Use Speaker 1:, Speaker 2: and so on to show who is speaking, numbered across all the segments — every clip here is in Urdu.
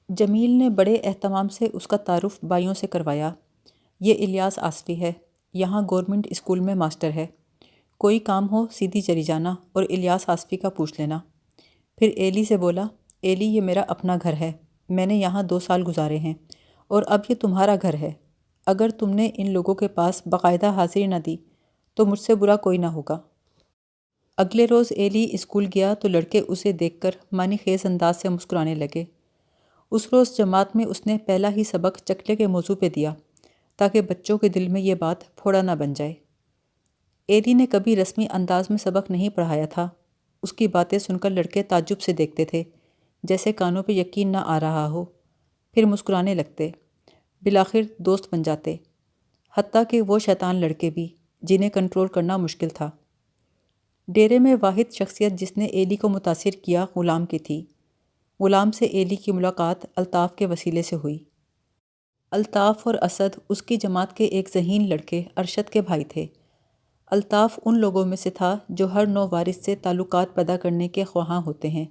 Speaker 1: جمیل نے بڑے اہتمام سے اس کا تعارف بائیوں سے کروایا۔ یہ الیاس آصفی ہے، یہاں گورنمنٹ اسکول میں ماسٹر ہے۔ کوئی کام ہو سیدھی چلی جانا اور الیاس آصفی کا پوچھ لینا۔ پھر ایلی سے بولا، ایلی یہ میرا اپنا گھر ہے، میں نے یہاں 2 سال گزارے ہیں اور اب یہ تمہارا گھر ہے۔ اگر تم نے ان لوگوں کے پاس باقاعدہ حاضری نہ دی تو مجھ سے برا کوئی نہ ہوگا۔ اگلے روز ایلی اسکول گیا تو لڑکے اسے دیکھ کر معنی خیز انداز سے مسکرانے لگے۔ اس روز جماعت میں اس نے پہلا ہی سبق چکلے کے موضوع پہ دیا تاکہ بچوں کے دل میں یہ بات پھوڑا نہ بن جائے۔ ایلی نے کبھی رسمی انداز میں سبق نہیں پڑھایا تھا۔ اس کی باتیں سن کر لڑکے تعجب سے دیکھتے تھے، جیسے کانوں پہ یقین نہ آ رہا ہو، پھر مسکرانے لگتے، بالآخر دوست بن جاتے، حتیٰ کہ وہ شیطان لڑکے بھی جنہیں کنٹرول کرنا مشکل تھا۔ ڈیرے میں واحد شخصیت جس نے ایلی کو متاثر کیا غلام کی تھی۔ غلام سے ایلی کی ملاقات الطاف کے وسیلے سے ہوئی۔ الطاف اور اسد اس کی جماعت کے ایک ذہین لڑکے ارشد کے بھائی تھے۔ الطاف ان لوگوں میں سے تھا جو ہر نو وارث سے تعلقات پیدا کرنے کے خواہاں ہوتے ہیں۔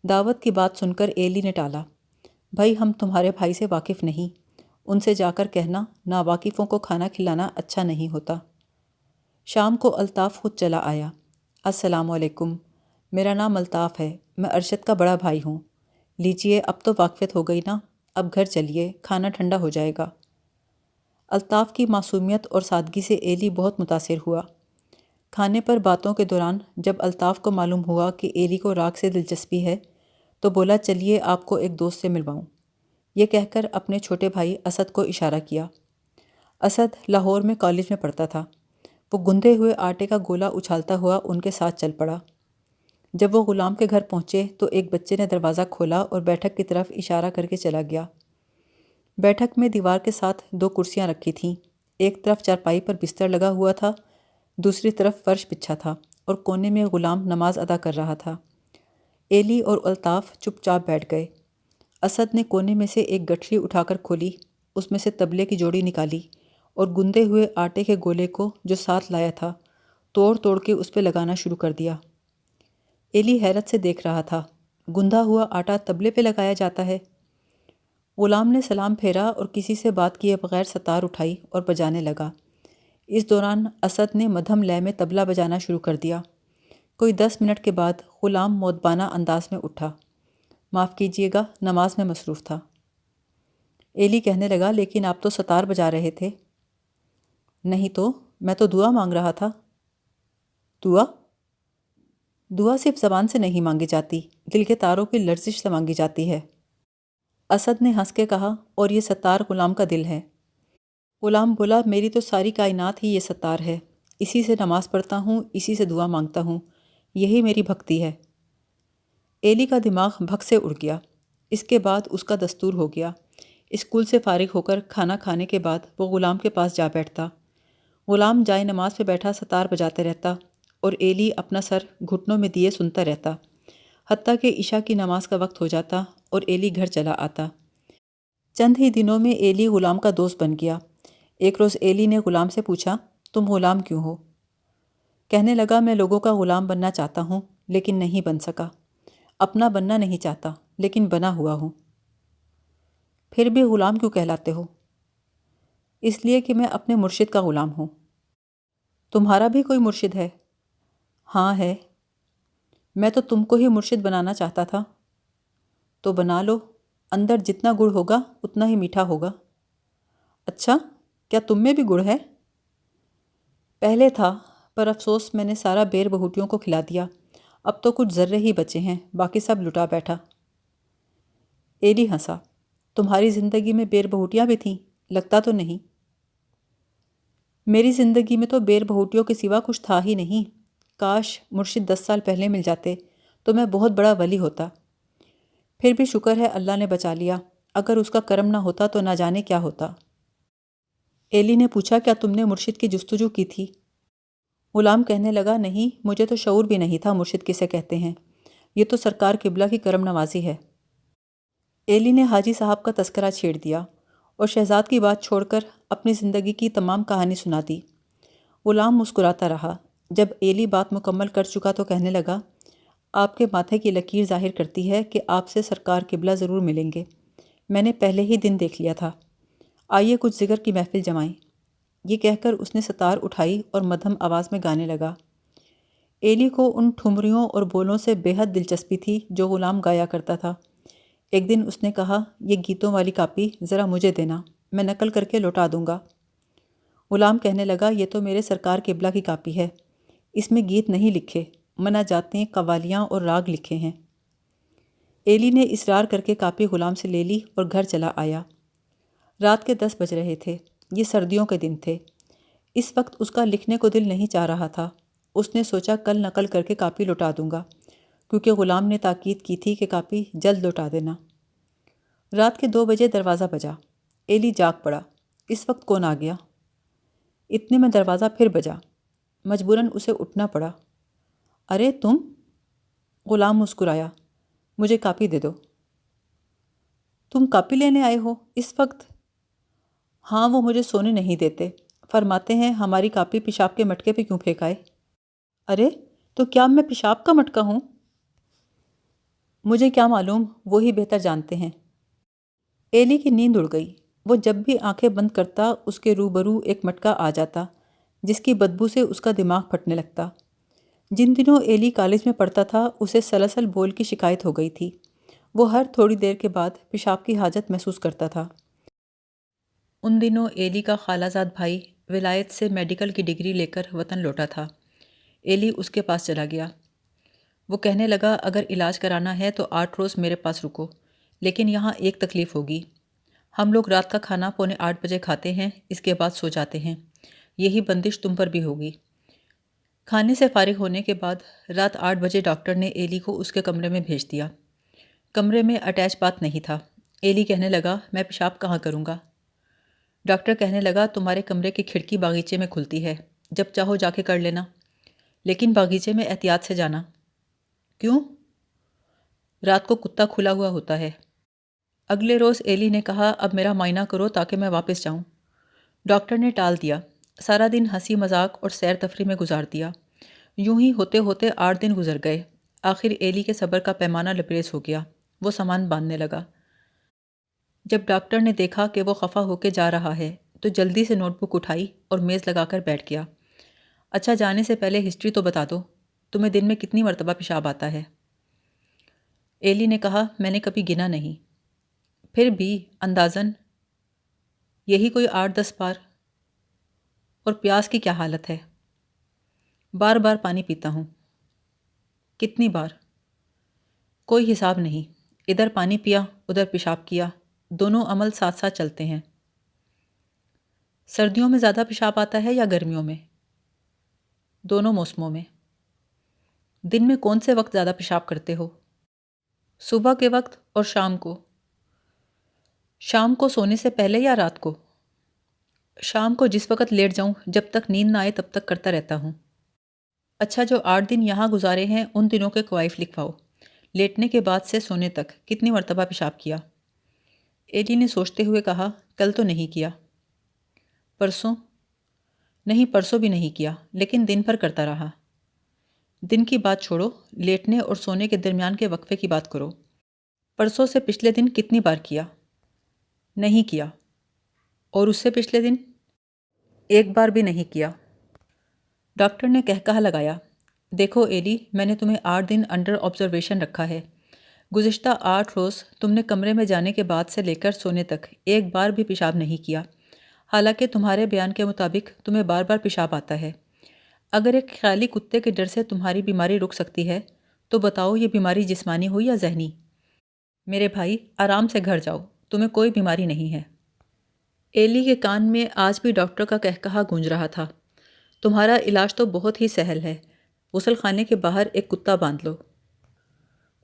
Speaker 1: دعوت کی بات سن کر ایلی نے ٹالا، بھائی ہم تمہارے بھائی سے واقف نہیں، ان سے جا کر کہنا ناواقفوں کو کھانا کھلانا اچھا نہیں ہوتا۔ شام کو الطاف خود چلا آیا۔ السلام علیکم، میرا نام الطاف ہے، میں ارشد کا بڑا بھائی ہوں۔ لیجئے اب تو واقفیت ہو گئی نا، اب گھر چلیے، کھانا ٹھنڈا ہو جائے گا۔ الطاف کی معصومیت اور سادگی سے ایلی بہت متاثر ہوا۔ کھانے پر باتوں کے دوران جب الطاف کو معلوم ہوا کہ ایلی کو راگ سے دلچسپی ہے تو بولا، چلیے آپ کو ایک دوست سے ملواؤں۔ یہ کہہ کر اپنے چھوٹے بھائی اسد کو اشارہ کیا۔ اسد لاہور میں کالج میں پڑھتا تھا۔ وہ گندے ہوئے آٹے کا گولا اچھالتا ہوا ان کے ساتھ چل پڑا۔ جب وہ غلام کے گھر پہنچے تو ایک بچے نے دروازہ کھولا اور بیٹھک کی طرف اشارہ کر کے چلا گیا۔ بیٹھک میں دیوار کے ساتھ 2 کرسیاں رکھی تھیں، ایک طرف چارپائی پر بستر لگا ہوا تھا، دوسری طرف فرش بچھا تھا اور کونے میں غلام نماز ادا کر رہا تھا۔ ایلی اور الطاف چپ چاپ بیٹھ گئے۔ اسد نے کونے میں سے ایک گٹھلی اٹھا کر کھولی، اس میں سے طبلے کی جوڑی نکالی اور گندے ہوئے آٹے کے گولے کو جو ساتھ لایا تھا توڑ توڑ کے اس پہ لگانا شروع کر دیا۔ ایلی حیرت سے دیکھ رہا تھا، گندھا ہوا آٹا طبلے پہ لگایا جاتا ہے؟ غلام نے سلام پھیرا اور کسی سے بات کیے بغیر ستار اٹھائی اور بجانے لگا۔ اس دوران اسد نے مدھم لے میں طبلہ بجانا شروع کر دیا۔ کوئی 10 منٹ کے بعد غلام مؤدبانہ انداز میں اٹھا، معاف کیجیے گا، نماز میں مصروف تھا۔ ایلی کہنے لگا، لیکن آپ تو ستار بجا رہے تھے۔ نہیں تو، میں تو دعا مانگ رہا تھا۔ دعا؟ دعا صرف زبان سے نہیں مانگی جاتی، دل کے تاروں کی لرزش سے مانگی جاتی ہے۔ اسد نے ہنس کے کہا، اور یہ ستار غلام کا دل ہے۔ غلام بولا، میری تو ساری کائنات ہی یہ ستار ہے، اسی سے نماز پڑھتا ہوں، اسی سے دعا مانگتا ہوں، یہی میری بھکتی ہے۔ ایلی کا دماغ بھگ سے اڑ گیا۔ اس کے بعد اس کا دستور ہو گیا، اسکول سے فارغ ہو کر کھانا کھانے کے بعد وہ غلام کے پاس جا بیٹھتا۔ غلام جائے نماز پہ بیٹھا ستار بجاتے رہتا اور ایلی اپنا سر گھٹنوں میں دیے سنتا رہتا، حتیٰ کہ عشاء کی نماز کا وقت ہو جاتا اور ایلی گھر چلا آتا۔ چند ہی دنوں میں ایلی غلام کا دوست بن گیا۔ ایک روز ایلی نے غلام سے پوچھا، تم غلام کیوں ہو؟ کہنے لگا، میں لوگوں کا غلام بننا چاہتا ہوں لیکن نہیں بن سکا، اپنا بننا نہیں چاہتا لیکن بنا ہوا ہوں۔ پھر بھی غلام کیوں کہلاتے ہو؟ اس لیے کہ میں اپنے مرشد کا غلام ہوں۔ تمہارا بھی کوئی مرشد ہے؟ ہاں ہے، میں تو تم کو ہی مرشد بنانا چاہتا تھا۔ تو بنا لو، اندر جتنا گڑ ہوگا اتنا ہی میٹھا ہوگا۔ اچھا، کیا تم میں بھی گڑ ہے؟ پہلے تھا، پر افسوس میں نے سارا بیر بہوٹیوں کو کھلا دیا، اب تو کچھ ذرے ہی بچے ہیں، باقی سب لٹا بیٹھا۔ ایلی ہنسا، تمہاری زندگی میں بیر بہوٹیاں بھی تھیں؟ لگتا تو نہیں۔ میری زندگی میں تو بیر بہوٹیوں کے سوا کچھ تھا ہی نہیں۔ کاش مرشد 10 سال پہلے مل جاتے تو میں بہت بڑا ولی ہوتا۔ پھر بھی شکر ہے اللہ نے بچا لیا، اگر اس کا کرم نہ ہوتا تو نہ جانے کیا ہوتا۔ ایلی نے پوچھا، کیا تم نے مرشد کی جستجو کی تھی؟ غلام کہنے لگا، نہیں، مجھے تو شعور بھی نہیں تھا مرشد کسے کہتے ہیں، یہ تو سرکار قبلہ کی کرم نوازی ہے۔ ایلی نے حاجی صاحب کا تذکرہ چھیڑ دیا اور شہزاد کی بات چھوڑ کر اپنی زندگی کی تمام کہانی سنا دی۔ غلام مسکراتا رہا۔ جب ایلی بات مکمل کر چکا تو کہنے لگا، آپ کے ماتھے کی لکیر ظاہر کرتی ہے کہ آپ سے سرکار قبلہ ضرور ملیں گے۔ میں نے پہلے ہی دن دیکھ لیا تھا۔ آئیے کچھ ذکر کی محفل جمائیں۔ یہ کہہ کر اس نے ستار اٹھائی اور مدھم آواز میں گانے لگا۔ ایلی کو ان ٹھمریوں اور بولوں سے بے حد دلچسپی تھی جو غلام گایا کرتا تھا۔ ایک دن اس نے کہا، یہ گیتوں والی کاپی ذرا مجھے دینا، میں نقل کر کے لوٹا دوں گا۔ غلام کہنے لگا، یہ تو میرے سرکار قبلہ کی کاپی ہے، اس میں گیت نہیں لکھے، مناجاتیں، قوالیاں اور راگ لکھے ہیں۔ ایلی نے اصرار کر کے کاپی غلام سے لے لی اور گھر چلا آیا۔ رات کے 10 بج رہے تھے، یہ سردیوں کے دن تھے۔ اس وقت اس کا لکھنے کو دل نہیں چاہ رہا تھا۔ اس نے سوچا کل نقل کر کے کاپی لوٹا دوں گا، کیونکہ غلام نے تاکید کی تھی کہ کاپی جلد لوٹا دینا۔ رات کے 2 بجے دروازہ بجا۔ ایلی جاگ پڑا، اس وقت کون آ گیا؟ اتنے میں دروازہ پھر بجا۔ مجبوراً اسے اٹھنا پڑا۔ ارے تم؟ غلام مسکرایا، مجھے کاپی دے دو۔ تم کاپی لینے آئے ہو اس وقت؟ ہاں، وہ مجھے سونے نہیں دیتے، فرماتے ہیں ہماری کاپی پیشاب کے مٹکے پہ کیوں پھینکائے۔ ارے تو کیا میں پیشاب کا مٹکا ہوں؟ مجھے کیا معلوم، وہی بہتر جانتے ہیں۔ ایلی کی نیند اڑ گئی۔ وہ جب بھی آنکھیں بند کرتا اس کے روبرو ایک مٹکا آ جاتا جس کی بدبو سے اس کا دماغ پھٹنے لگتا۔ جن دنوں ایلی کالج میں پڑھتا تھا اسے سلسل بول کی شکایت ہو گئی تھی۔ وہ ہر تھوڑی دیر کے بعد پیشاب کی حاجت محسوس کرتا تھا۔ ان دنوں ایلی کا خالہ زاد بھائی ولایت سے میڈیکل کی ڈگری لے کر وطن لوٹا تھا۔ ایلی اس کے پاس چلا گیا۔ وہ کہنے لگا، اگر علاج کرانا ہے تو 8 روز میرے پاس رکو، لیکن یہاں ایک تکلیف ہوگی۔ ہم لوگ رات کا کھانا 7:45 بجے کھاتے ہیں، اس کے بعد سو جاتے ہیں۔ یہی بندش تم پر بھی ہوگی۔ کھانے سے فارغ ہونے کے بعد رات 8 بجے ڈاکٹر نے ایلی کو اس کے کمرے میں بھیج دیا۔ کمرے میں اٹیچ باتھ نہیں تھا۔ ایلی کہنے لگا، میں پیشاب کہاں کروں گا؟ ڈاکٹر کہنے لگا، تمہارے کمرے کی کھڑکی باغیچے میں کھلتی ہے، جب چاہو جا کے کر لینا، لیکن باغیچے میں احتیاط سے جانا۔ کیوں؟ رات کو کتا کھلا ہوا ہوتا ہے۔ اگلے روز ایلی نے کہا، اب میرا معائنہ کرو تاکہ میں واپس جاؤں۔ ڈاکٹر نے ٹال دیا۔ سارا دن ہنسی مذاق اور سیر تفریح میں گزار دیا۔ یوں ہی ہوتے ہوتے 8 دن گزر گئے۔ آخر ایلی کے صبر کا پیمانہ لبریز ہو گیا۔ وہ سامان باندھنے لگا۔ جب ڈاکٹر نے دیکھا کہ وہ خفا ہو کے جا رہا ہے تو جلدی سے نوٹ بک اٹھائی اور میز لگا کر بیٹھ گیا۔ اچھا، جانے سے پہلے ہسٹری تو بتا دو، تمہیں دن میں کتنی مرتبہ پیشاب آتا ہے؟ ایلی نے کہا، میں نے کبھی گنا نہیں۔ پھر بھی اندازاً یہی کوئی 8-10 بار۔ اور پیاس کی کیا حالت ہے؟ بار بار پانی پیتا ہوں۔ کتنی بار؟ کوئی حساب نہیں، ادھر پانی پیا ادھر پیشاب کیا، دونوں عمل ساتھ ساتھ چلتے ہیں۔ سردیوں میں زیادہ پیشاب آتا ہے یا گرمیوں میں؟ دونوں موسموں میں۔ دن میں کون سے وقت زیادہ پیشاب کرتے ہو؟ صبح کے وقت اور شام کو۔ شام کو سونے سے پہلے یا رات کو؟ شام کو جس وقت لیٹ جاؤں، جب تک نیند نہ آئے تب تک کرتا رہتا ہوں۔ اچھا، جو 8 دن یہاں گزارے ہیں ان دنوں کے کوائف لکھواؤ۔ لیٹنے کے بعد سے سونے تک کتنی مرتبہ پیشاب کیا؟ ایلی نے سوچتے ہوئے کہا، کل تو نہیں کیا۔ پرسوں؟ نہیں، پرسوں بھی نہیں کیا، لیکن دن بھر کرتا رہا۔ دن کی بات چھوڑو، لیٹنے اور سونے کے درمیان کے وقفے کی بات کرو۔ پرسوں سے پچھلے دن کتنی بار کیا؟ نہیں کیا۔ اور اس سے پچھلے دن؟ ایک بار بھی نہیں کیا۔ ڈاکٹر نے کہا لگایا، دیکھو ایلی، میں نے تمہیں 8 دن انڈر آبزرویشن رکھا ہے۔ گزشتہ 8 روز تم نے کمرے میں جانے کے بعد سے لے کر سونے تک ایک بار بھی پیشاب نہیں کیا، حالانکہ تمہارے بیان کے مطابق تمہیں بار بار پیشاب آتا ہے۔ اگر ایک خیالی کتے کے ڈر سے تمہاری بیماری رک سکتی ہے تو بتاؤ یہ بیماری جسمانی ہو یا ذہنی؟ میرے بھائی، آرام سے گھر جاؤ، تمہیں کوئی بیماری نہیں ہے۔ ایلی کے کان میں آج بھی ڈاکٹر کا کہا گونج رہا تھا، تمہارا علاج تو بہت ہی سہل ہے، غسل خانے کے باہر ایک کتا باندھ لو۔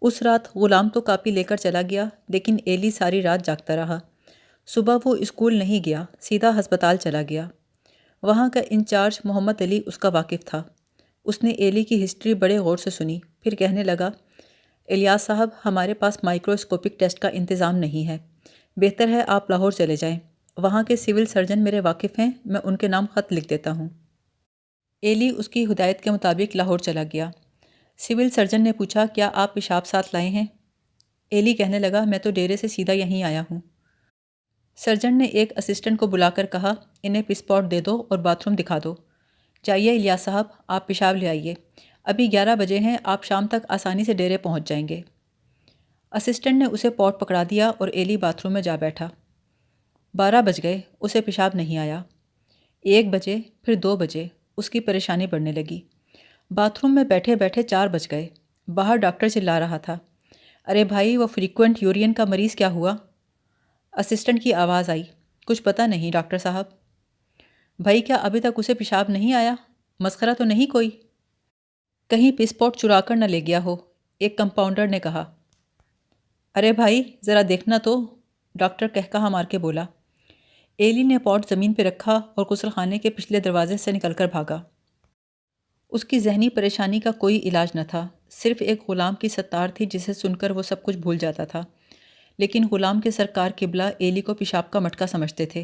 Speaker 1: اس رات غلام تو کاپی لے کر چلا گیا، لیکن ایلی ساری رات جاگتا رہا۔ صبح وہ اسکول نہیں گیا، سیدھا ہسپتال چلا گیا۔ وہاں کا انچارج محمد علی اس کا واقف تھا۔ اس نے ایلی کی ہسٹری بڑے غور سے سنی، پھر کہنے لگا، الیاس صاحب، ہمارے پاس مائکروسکوپک ٹیسٹ کا انتظام نہیں ہے، بہتر ہے آپ لاہور چلے جائیں، وہاں کے سول سرجن میرے واقف ہیں، میں ان کے نام خط لکھ دیتا ہوں۔ ایلی اس کی ہدایت کے مطابق لاہور چلا گیا۔ سول سرجن نے پوچھا، کیا آپ پیشاب ساتھ لائے ہیں؟ ایلی کہنے لگا، میں تو ڈیرے سے سیدھا یہیں آیا ہوں۔ سرجن نے ایک اسسٹنٹ کو بلا کر کہا، انہیں پس پاٹ دے دو اور باتھ روم دکھا دو۔ جائیے الیاس صاحب، آپ پیشاب لے آئیے، ابھی 11 بجے ہیں، آپ شام تک آسانی سے ڈیرے پہنچ جائیں گے۔ اسسٹنٹ نے اسے پاٹ پکڑا دیا اور ایلی باتھ روم میں جا بیٹھا۔ 12 بج گئے، اسے پیشاب نہیں آیا۔ 1 بجے، پھر 2 بجے، اس کی پریشانی بڑھنے لگی۔ باتھ روم میں بیٹھے بیٹھے 4 بج گئے۔ باہر ڈاکٹر چلا رہا تھا، ارے بھائی وہ فریکوینٹ یورین کا مریض کیا ہوا؟ اسسٹنٹ کی آواز آئی، کچھ پتہ نہیں ڈاکٹر صاحب۔ بھائی کیا ابھی تک اسے پیشاب نہیں آیا؟ مسخرہ تو نہیں کوئی؟ کہیں پس پاٹ چرا کر نہ لے گیا ہو، ایک کمپاؤنڈر نے کہا۔ ارے بھائی ذرا دیکھنا تو، ڈاکٹر کہا مار کے بولا۔ ایلی نے پاٹ زمین پہ رکھا اور غسل خانے کے پچھلے دروازے سے نکل کر بھاگا۔ اس کی ذہنی پریشانی کا کوئی علاج نہ تھا، صرف ایک غلام کی ستار تھی جسے سن کر وہ سب کچھ بھول جاتا تھا، لیکن غلام کے سرکار قبلہ ایلی کو پیشاب کا مٹکا سمجھتے تھے۔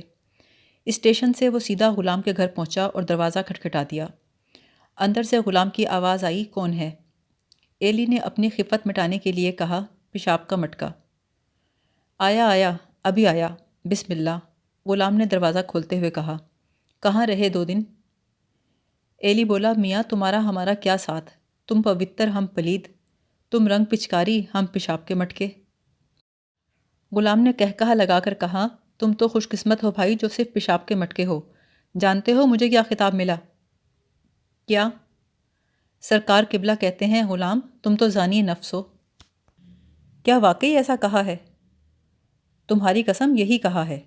Speaker 1: اسٹیشن سے وہ سیدھا غلام کے گھر پہنچا اور دروازہ کھٹکھٹا دیا۔ اندر سے غلام کی آواز آئی، کون ہے؟ ایلی نے اپنی خفت مٹانے کے لیے کہا، پیشاب کا مٹکا۔ آیا آیا، ابھی آیا، بسم اللہ، غلام نے دروازہ کھولتے ہوئے کہا۔ کہاں رہے 2 دن؟ ایلی بولا، میاں تمہارا ہمارا کیا ساتھ، تم پوتر ہم پلید، تم رنگ پچکاری ہم پیشاب کے مٹکے۔ غلام نے کہا لگا کر کہا، تم تو خوش قسمت ہو بھائی جو صرف پیشاب کے مٹکے ہو۔ جانتے ہو مجھے کیا خطاب ملا؟ کیا؟ سرکار قبلہ کہتے ہیں، غلام تم تو زانی نفس ہو۔ کیا واقعی ایسا کہا ہے؟ تمہاری قسم یہی کہا ہے۔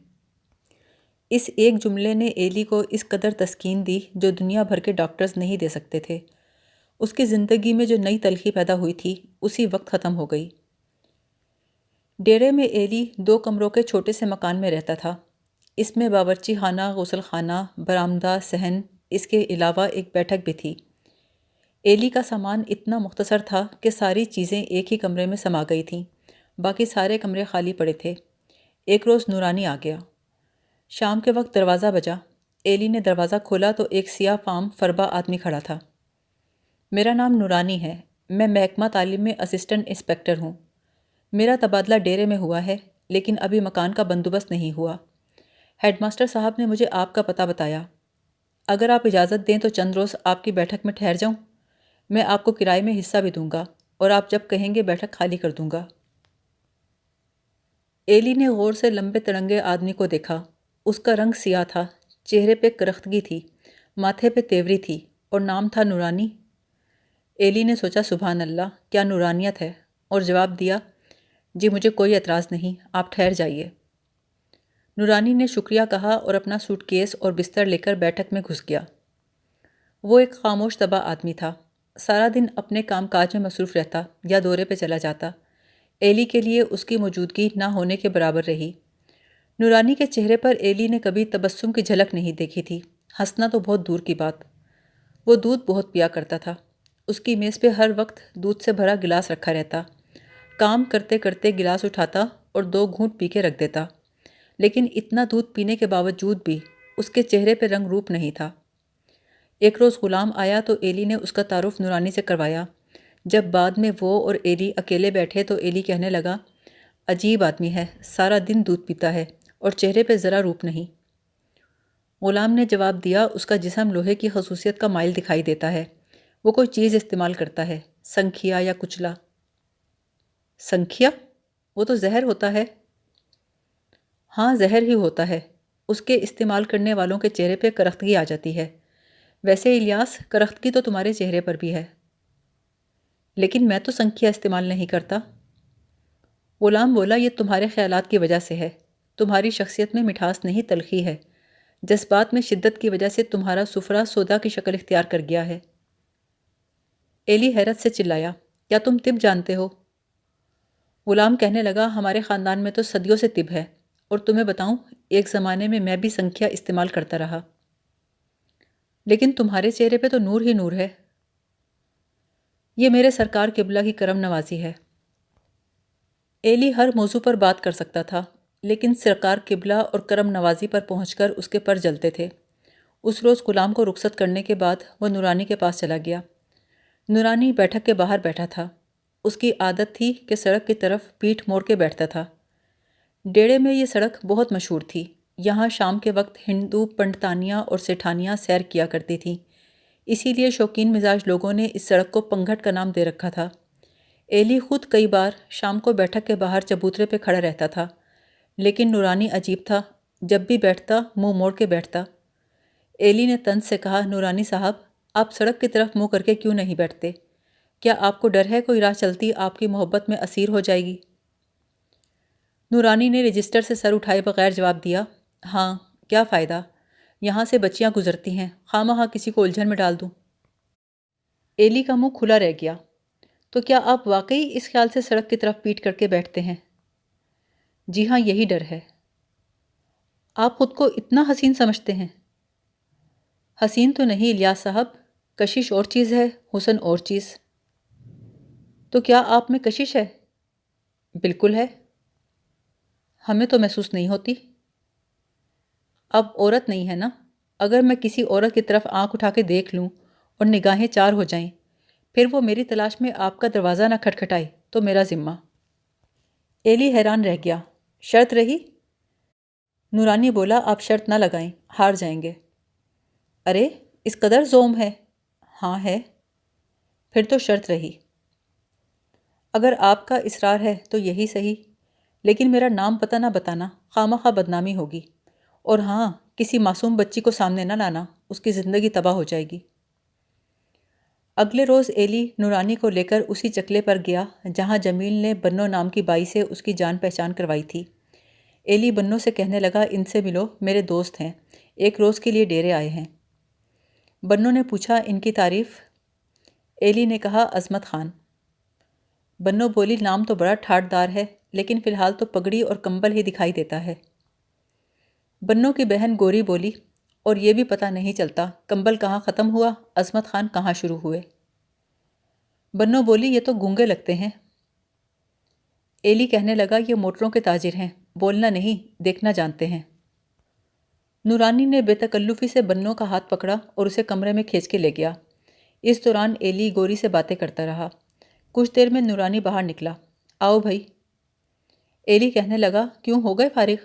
Speaker 1: اس ایک جملے نے ایلی کو اس قدر تسکین دی جو دنیا بھر کے ڈاکٹرز نہیں دے سکتے تھے۔ اس کی زندگی میں جو نئی تلخی پیدا ہوئی تھی اسی وقت ختم ہو گئی۔ ڈیرے میں ایلی 2 کمروں کے چھوٹے سے مکان میں رہتا تھا۔ اس میں باورچی خانہ، غسل خانہ، برآمدہ، صحن، اس کے علاوہ ایک بیٹھک بھی تھی۔ ایلی کا سامان اتنا مختصر تھا کہ ساری چیزیں ایک ہی کمرے میں سما گئی تھیں، باقی سارے کمرے خالی پڑے تھے۔ ایک روز نورانی آ گیا۔ شام کے وقت دروازہ بجا۔ ایلی نے دروازہ کھولا تو ایک سیاہ فام فربا آدمی کھڑا تھا۔ میرا نام نورانی ہے، میں محکمہ تعلیم میں اسسٹنٹ انسپکٹر ہوں۔ میرا تبادلہ ڈیرے میں ہوا ہے، لیکن ابھی مکان کا بندوبست نہیں ہوا۔ ہیڈ ماسٹر صاحب نے مجھے آپ کا پتہ بتایا۔ اگر آپ اجازت دیں تو چند روز آپ کی بیٹھک میں ٹھہر جاؤں؟ میں آپ کو کرائے میں حصہ بھی دوں گا اور آپ جب کہیں گے بیٹھک خالی کر دوں گا۔ ایلی نے غور سے لمبے تڑنگے آدمی کو دیکھا۔ اس کا رنگ سیاہ تھا، چہرے پہ کرختگی تھی، ماتھے پہ تیوری تھی، اور نام تھا نورانی۔ ایلی نے سوچا، سبحان اللہ، کیا نورانیت ہے، اور جواب دیا، جی مجھے کوئی اعتراض نہیں، آپ ٹھہر جائیے۔ نورانی نے شکریہ کہا اور اپنا سوٹ کیس اور بستر لے کر بیٹھک میں گھس گیا۔ وہ ایک خاموش طبع آدمی تھا، سارا دن اپنے کام کاج میں مصروف رہتا یا دورے پہ چلا جاتا۔ ایلی کے لیے اس کی موجودگی نہ ہونے کے برابر رہی۔ نورانی کے چہرے پر ایلی نے کبھی تبسم کی جھلک نہیں دیکھی تھی، ہنسنا تو بہت دور کی بات۔ وہ دودھ بہت پیا کرتا تھا، اس کی میز پہ ہر وقت دودھ سے بھرا گلاس رکھا رہتا، کام کرتے کرتے گلاس اٹھاتا اور 2 گھونٹ پی کے رکھ دیتا، لیکن اتنا دودھ پینے کے باوجود بھی اس کے چہرے پہ رنگ روپ نہیں تھا۔ ایک روز غلام آیا تو ایلی نے اس کا تعارف نورانی سے کروایا۔ جب بعد میں وہ اور ایلی اکیلے بیٹھے تو ایلی کہنے لگا، عجیب آدمی ہے، سارا دن دودھ پیتا ہے اور چہرے پہ ذرا روپ نہیں۔ غلام نے جواب دیا، اس کا جسم لوہے کی خصوصیت کا مائل دکھائی دیتا ہے، وہ کوئی چیز استعمال کرتا ہے، سنکھیا یا کچلا۔ سنکھیا؟ وہ تو زہر ہوتا ہے۔ ہاں زہر ہی ہوتا ہے، اس کے استعمال کرنے والوں کے چہرے پہ کرختگی آ جاتی ہے۔ ویسے الیاس، کرختگی تو تمہارے چہرے پر بھی ہے۔ لیکن میں تو سنکھیا استعمال نہیں کرتا۔ غلام بولا، یہ تمہارے خیالات کی وجہ سے ہے، تمہاری شخصیت میں مٹھاس نہیں تلخی ہے، جذبات میں شدت کی وجہ سے تمہارا سفرہ سودا کی شکل اختیار کر گیا ہے۔ ایلی حیرت سے چلایا، کیا تم طب جانتے ہو؟ غلام کہنے لگا، ہمارے خاندان میں تو صدیوں سے طب ہے، اور تمہیں بتاؤں، ایک زمانے میں میں بھی سنکھیا استعمال کرتا رہا۔ لیکن تمہارے چہرے پہ تو نور ہی نور ہے۔ یہ میرے سرکار قبلہ کی کرم نوازی ہے۔ ایلی ہر موضوع پر بات کر سکتا تھا، لیکن سرکار قبلہ اور کرم نوازی پر پہنچ کر اس کے پر جلتے تھے۔ اس روز غلام کو رخصت کرنے کے بعد وہ نورانی کے پاس چلا گیا۔ نورانی بیٹھک کے باہر بیٹھا تھا، اس کی عادت تھی کہ سڑک کی طرف پیٹھ موڑ کے بیٹھتا تھا۔ ڈیڑے میں یہ سڑک بہت مشہور تھی۔ یہاں شام کے وقت ہندو پنڈتانیاں اور سیٹھانیاں سیر کیا کرتی تھیں، اسی لیے شوقین مزاج لوگوں نے اس سڑک کو پنگھٹ کا نام دے رکھا تھا۔ ایلی خود کئی بار شام کو بیٹھک کے باہر چبوترے پہ کھڑا رہتا تھا، لیکن نورانی عجیب تھا، جب بھی بیٹھتا منہ موڑ کے بیٹھتا۔ ایلی نے طنز سے کہا، نورانی صاحب، آپ سڑک کی طرف منہ کر کے کیوں نہیں بیٹھتے؟ کیا آپ کو ڈر ہے کوئی راہ چلتی آپ کی محبت میں اسیر ہو جائے گی؟ نورانی نے رجسٹر سے سر اٹھائے بغیر جواب دیا، ہاں، کیا فائدہ؟ یہاں سے بچیاں گزرتی ہیں، خواہ مخواہ کسی کو الجھن میں ڈال دوں۔ ایلی کا منہ کھلا رہ گیا۔ تو کیا آپ واقعی اس خیال سے سڑک کی طرف پیٹ کر کے بیٹھتے ہیں؟ جی ہاں، یہی ڈر ہے۔ آپ خود کو اتنا حسین سمجھتے ہیں؟ حسین تو نہیں الیاس صاحب، کشش اور چیز ہے، حسن اور چیز۔ تو کیا آپ میں کشش ہے؟ بالکل ہے۔ ہمیں تو محسوس نہیں ہوتی۔ اب عورت نہیں ہے نا؟ اگر میں کسی عورت کی طرف آنکھ اٹھا کے دیکھ لوں اور نگاہیں چار ہو جائیں، پھر وہ میری تلاش میں آپ کا دروازہ نہ کھٹکھٹائے تو میرا ذمہ۔ ایلی حیران رہ گیا، شرط رہی؟ نورانی بولا، آپ شرط نہ لگائیں، ہار جائیں گے۔ ارے، اس قدر زوم ہے؟ ہاں ہے۔ پھر تو شرط رہی۔ اگر آپ کا اصرار ہے تو یہی صحیح، لیکن میرا نام پتہ نہ بتانا، خواہ مخواہ بدنامی ہوگی۔ اور ہاں، کسی معصوم بچی کو سامنے نہ لانا، اس کی زندگی تباہ ہو جائے گی۔ اگلے روز ایلی نورانی کو لے کر اسی چکلے پر گیا جہاں جمیل نے بنو نام کی بائی سے اس کی جان پہچان کروائی تھی۔ ایلی بنو سے کہنے لگا، ان سے ملو، میرے دوست ہیں، ایک روز کے لیے ڈیرے آئے ہیں۔ بنو نے پوچھا، ان کی تعریف؟ ایلی نے کہا، عظمت خان۔ بنو بولی، نام تو بڑا ٹھاٹ دار ہے، لیکن فی الحال تو پگڑی اور کمبل ہی دکھائی دیتا ہے۔ بنو کی بہن گوری بولی، اور یہ بھی پتہ نہیں چلتا کمبل کہاں ختم ہوا، عظمت خان کہاں شروع ہوئے۔ بنو بولی، یہ تو گونگے لگتے ہیں۔ ایلی کہنے لگا، یہ موٹروں کے تاجر ہیں، بولنا نہیں دیکھنا جانتے ہیں۔ نورانی نے بے تکلفی سے بنو کا ہاتھ پکڑا اور اسے کمرے میں کھینچ کے لے گیا۔ اس دوران ایلی گوری سے باتیں کرتا رہا۔ کچھ دیر میں نورانی باہر نکلا، آؤ بھائی۔ ایلی کہنے لگا، کیوں ہو گئے فارغ؟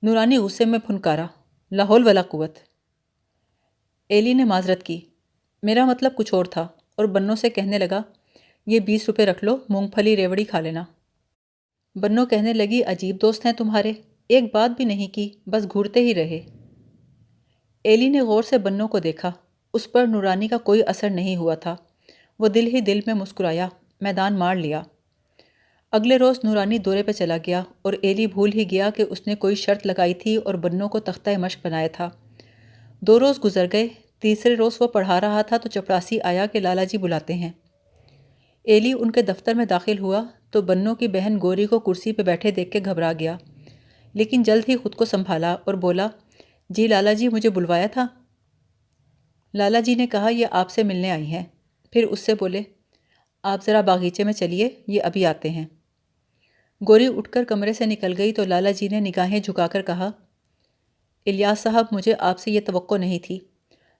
Speaker 1: نورانی غصے میں پھنکارا، لا حول ولا قوت۔ ایلی نے معذرت کی، میرا مطلب کچھ اور تھا، اور بنو سے کہنے لگا، یہ 20 روپے رکھ لو، مونگ پھلی ریوڑی کھا لینا۔ بنو کہنے لگی، عجیب دوست ہیں تمہارے، ایک بات بھی نہیں کی، بس گھورتے ہی رہے۔ ایلی نے غور سے بنو کو دیکھا، اس پر نورانی کا کوئی اثر نہیں ہوا تھا۔ وہ دل ہی دل میں مسکرایا، میدان مار لیا۔ اگلے روز نورانی دورے پہ چلا گیا اور ایلی بھول ہی گیا کہ اس نے کوئی شرط لگائی تھی اور بنو کو تختہ مشق بنایا تھا۔ 2 روز گزر گئے، تیسرے روز وہ پڑھا رہا تھا تو چپڑاسی آیا کہ لالا جی بلاتے ہیں۔ ایلی ان کے دفتر میں داخل ہوا تو بنو کی بہن گوری کو کرسی پہ بیٹھے دیکھ کے گھبرا گیا، لیکن جلد ہی خود کو سنبھالا اور بولا، جی لالا جی، مجھے بلوایا تھا؟ لالا جی نے کہا، یہ آپ سے ملنے آئی ہیں۔ پھر اس سے بولے، آپ ذرا باغیچے میں چلیے، یہ ابھی آتے ہیں۔ گوری اٹھ کر کمرے سے نکل گئی تو لالا جی نے نگاہیں جھکا کر کہا، الیاس صاحب، مجھے آپ سے یہ توقع نہیں تھی۔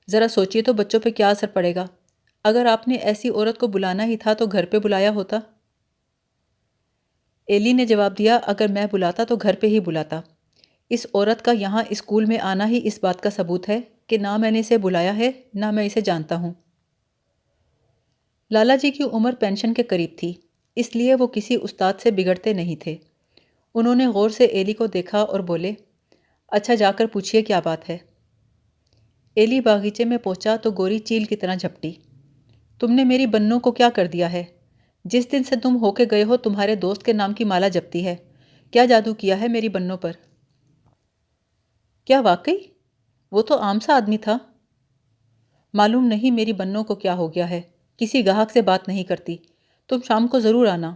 Speaker 1: ذرا سوچیے تو بچوں پہ کیا اثر پڑے گا۔ اگر آپ نے ایسی عورت کو بلانا ہی تھا تو گھر پہ بلایا ہوتا۔ ایلی نے جواب دیا، اگر میں بلاتا تو گھر پہ ہی بلاتا۔ اس عورت کا یہاں اسکول میں آنا ہی اس بات کا ثبوت ہے کہ نہ میں نے اسے بلایا ہے، نہ میں اسے جانتا ہوں۔ لالا جی کی عمر پینشن کے قریب تھی، اس لیے وہ کسی استاد سے بگڑتے نہیں تھے۔ انہوں نے غور سے ایلی کو دیکھا اور بولے، اچھا جا کر پوچھئے کیا بات ہے۔ ایلی باغیچے میں پہنچا تو گوری چیل کی طرح جھپٹی، تم نے میری بنو کو کیا کر دیا ہے؟ جس دن سے تم ہو کے گئے ہو تمہارے دوست کے نام کی مالا جپتی ہے، کیا جادو کیا ہے میری بنو پر؟ کیا واقعی؟ وہ تو عام سا آدمی تھا۔ معلوم نہیں میری بنو کو کیا ہو گیا ہے، کسی گاہک سے بات نہیں کرتی، تم شام کو ضرور آنا۔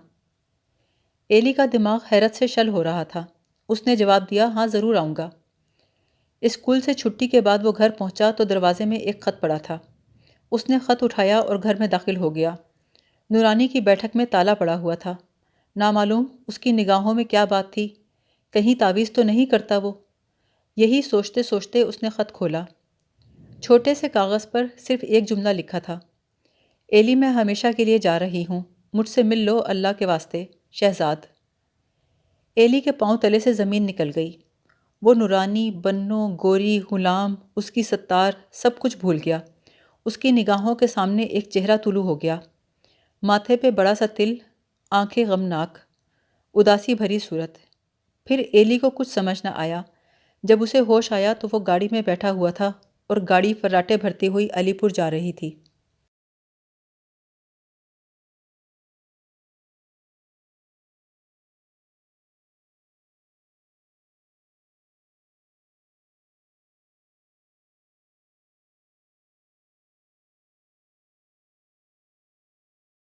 Speaker 1: ایلی کا دماغ حیرت سے شل ہو رہا تھا، اس نے جواب دیا، ہاں ضرور آؤں گا۔ اسکول سے چھٹی کے بعد وہ گھر پہنچا تو دروازے میں ایک خط پڑا تھا۔ اس نے خط اٹھایا اور گھر میں داخل ہو گیا۔ نورانی کی بیٹھک میں تالا پڑا ہوا تھا۔ نامعلوم اس کی نگاہوں میں کیا بات تھی، کہیں تعویذ تو نہیں کرتا وہ؟ یہی سوچتے سوچتے اس نے خط کھولا۔ چھوٹے سے کاغذ پر صرف ایک جملہ لکھا تھا، ایلی میں ہمیشہ کے لیے جا رہی ہوں، مجھ سے مل لو اللہ کے واسطے، شہزاد۔ ایلی کے پاؤں تلے سے زمین نکل گئی۔ وہ نورانی، بنو، گوری، غلام، اس کی ستار، سب کچھ بھول گیا۔ اس کی نگاہوں کے سامنے ایک چہرہ طلوع ہو گیا، ماتھے پہ بڑا سا تل، آنکھیں غمناک، اداسی بھری صورت۔ پھر ایلی کو کچھ سمجھ نہ آیا۔ جب اسے ہوش آیا تو وہ گاڑی میں بیٹھا ہوا تھا اور گاڑی فراٹے بھرتی ہوئی علی پور جا رہی تھی۔